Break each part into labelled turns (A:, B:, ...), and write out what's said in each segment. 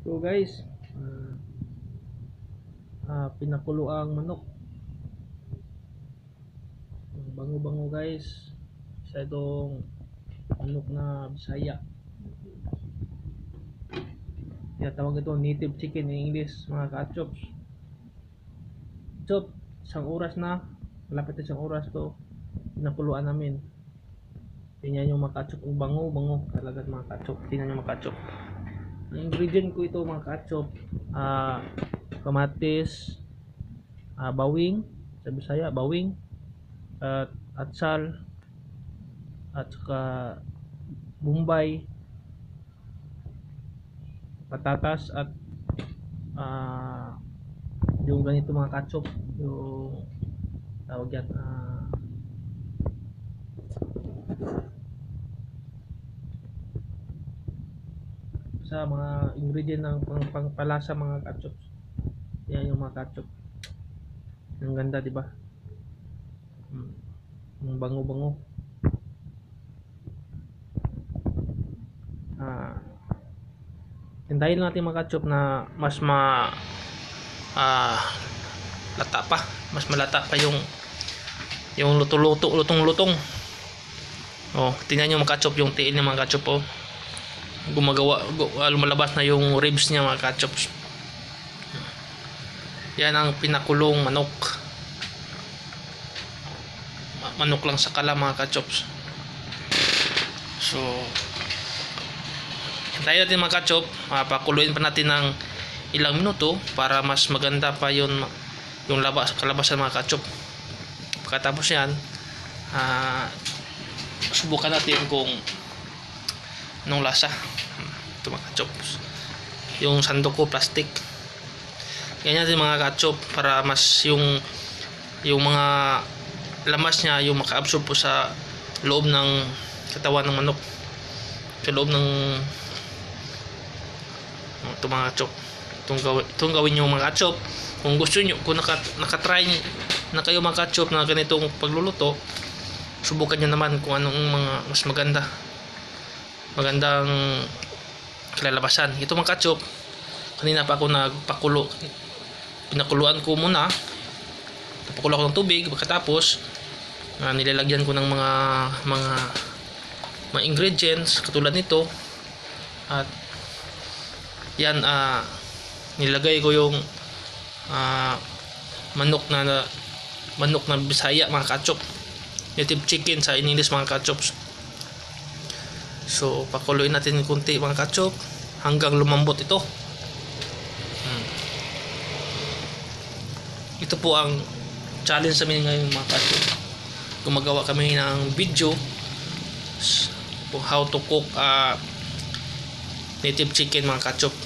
A: So guys, pinakulo ang manok. Bango-bango guys. Isa itong manok na Bisaya. Tawag ito native chicken in English, mga ka-chops. Chop, isang oras na. Malapit na isang oras to. Pinakuluan namin. Tingnan nyo mga ka-chop. Bango-bango talaga mga ka-chop. Tingnan nyo mga ka-chop. Ang ingredient ko ito mga ka-chop, kamatis, bawing, sa Bisaya, bawing, at atsal, at saka bombay, patatas, at yung ganito mga ka-chop, yung tawag yan, sa mga ingredient ng pangpalasa mga ka-chop. Yan yung mga ka-chop. Ang ganda, di ba? Ang bango-bango. Hintayin natin mga ka-chop na mas lata pa, mas malata pa yung lutong-lutong. Oh, tingnan niyo mga ka-chop yung tiil niya mga ka-chop, oh. Lumalabas na yung ribs niya mga ka-chop. Yan ang pinakulong manok. Manok lang sa kala mga ka-chops. So hintayin natin mga ka-chop. Pakuluin pa natin ng ilang minuto para mas maganda pa yung kalabasan mga ka-chop. Pagkatapos yan, subukan natin kung anong lasa. Ito mga ka-chop, yung sandok ko plastic. Ganyan natin mga ka-chop para mas yung mga lamas niya yung maka-absorb po sa loob ng katawan ng manok, sa loob ng ito mga ka-chop. Itong gawin nyo mga ka-chop kung gusto nyo, kung nakatry na kayo mga ka-chop na ganitong pagluluto. Subukan nyo naman kung anong mga mas magandang kalalabasan. Ito mga ka-chop, kanina pa ako nagpakulo, pinakuluan ko muna, napakulo ako ng tubig. Pagkatapos nilalagyan ko ng mga ingredients katulad nito, at yan, nilagay ko yung manok na Bisaya mga ka-chop, native chicken sa English mga ka-chops. So pakuluin natin kunti mga ka-chop hanggang lumambot ito. Ito po ang challenge sa amin ngayon mga ka-chop. Gumagawa kami ng video kung how to cook native chicken mga ka-chop,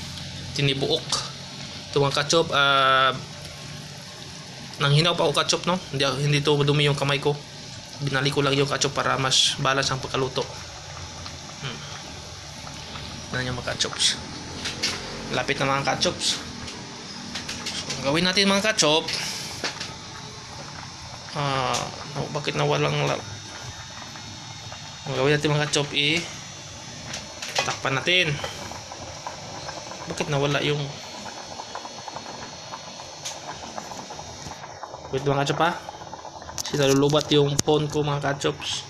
A: tinibuok. Ito mga ka-chop, nang hinaw pa ako ka-chop, no? Hindi to madumi yung kamay ko. Binali ko lang yung ka-chop para mas balance ang pagkaluto. Yan yung mga ka-chops. Lapit na mga ka-chops. So, gawin natin mga ka-chop. Bakit nawalang ang gawin natin mga ka-chop, takpan natin. Bakit nawala yung wait mga ka-chop, ha? Kasi nalulubat yung phone ko mga ka-chops,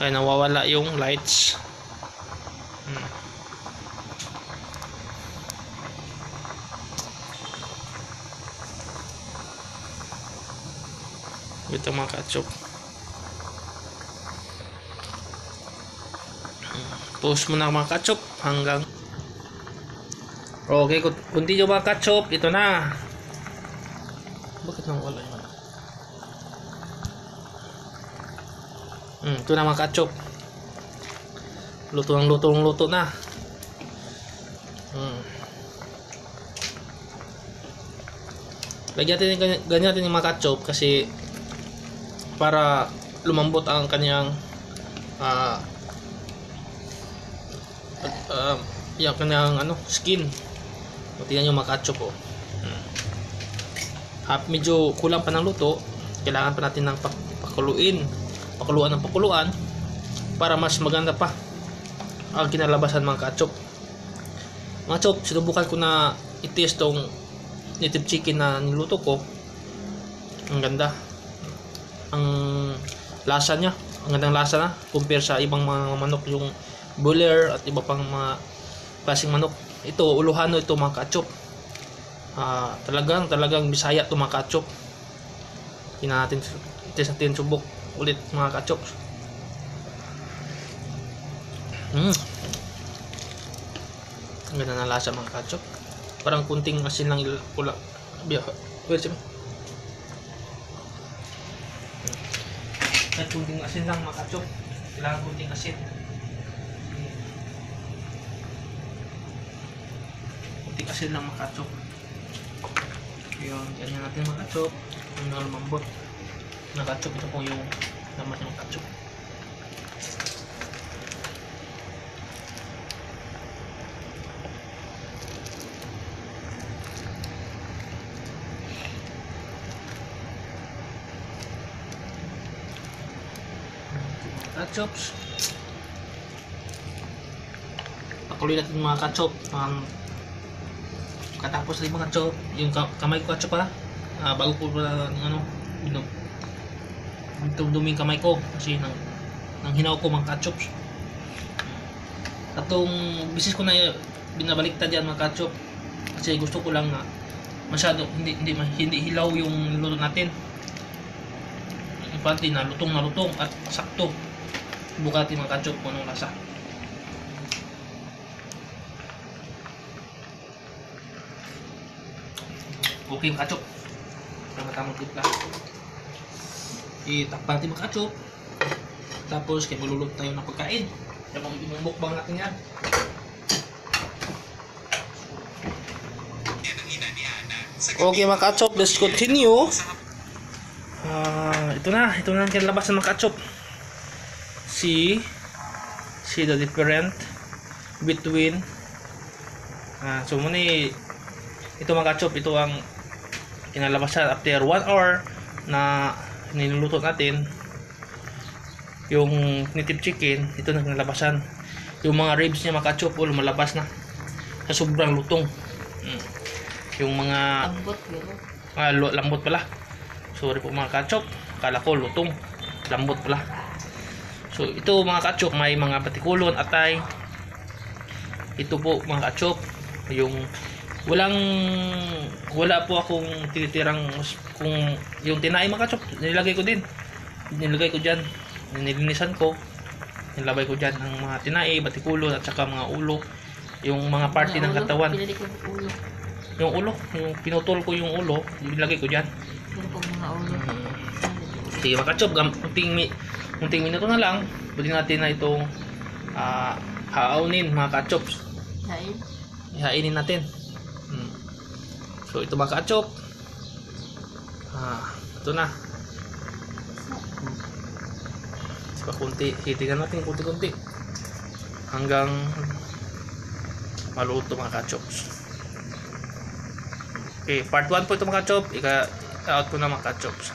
A: kaya nawawala yung lights. Ito mga ka-chop, post mo na mga ka-chop hanggang okay. Continue mga ka-chop, ito na. Bakit nang wala yun? Ito na mga ka-chop, luto na. Lagyan natin ganyan natin yung mga ka-chop kasi para lumambot ang kanyang yung kanyang skin. Tingnan nyo mga ka-chop, oh. Medyo kulang pa ng luto, kailangan pa natin ng pakuluan para mas maganda pa ang kinalabasan mga ka-chop. Mga chop, sinubukan ko na i-test tong native chicken na niluto ko. Ang ganda. Ang lasa niya, ang gandang lasa na compare sa ibang mga manok, yung broiler at iba pang mga klaseng manok. Ito, Uluhano ito mga kachop. Talagang Bisaya ito mga kachop. Test natin subok ulit mga kachop. Ang ganda na lasa mga kachop. Parang kunting asin lang pula. Kahit kunting asin lang mga kachop. Kailangan kunting asin. Kunting asin lang mga kachop. Yun, ganyan natin mga kachop. Ang lumambot na kachop. Ito po yung laman ng kachop. Kachops. Pakuloy natin mga kachop. Katapos ng mga kachop, yung kamay ko kachop bago ko duming kamay ko kasi nang hinaw ko mga kachops. Atong bisis ko na binabaliktad yan mga kachop kasi gusto ko lang na masyado hindi hilaw yung luto natin. Importante na lutong at sakto. Bukati mga kachop kung anong lasa. Okay mga kachop. Tama-tamang timpla. Itakpan natin mga kachop. Tapos kaya malulot tayo ng pagkain. Kaya mukbang natin yan. Okay mga kachop, let's continue. Ito na ang kinalabas ng mga kachop. See the different between so muna ito mga kachop, ito ang kinalabasan after 1 hour na niluluto natin yung native chicken. Ito na kinalabasan, yung mga ribs niya mga kachop lumalabas na sa sobrang lutong. Yung mga lambot pala, sorry po mga kachop, akala ko lutong, lambot pala. So ito mga kachop, may mga patikulon, atay. Ito po mga kachop, yung wala po akong tinitirang kung yung tinay mga kachop, nilagay ko dyan, nilinisan ko, nilabay ko dyan ang mga tinay, batikulon at saka mga ulo, yung mga party ng katawan. Yung ulo, yung pinutol ko yung ulo, nilagay ko dyan. Sige mga kachop, munting minuto na lang, pwede natin na itong haaunin mga kachops. Ihainin natin. So ito mga kachop, ito na. Hitingan natin kunti-kunti hanggang maluto mga kachops. Okay, part 1 po ito mga kachop. Ika-out ko na mga kachops.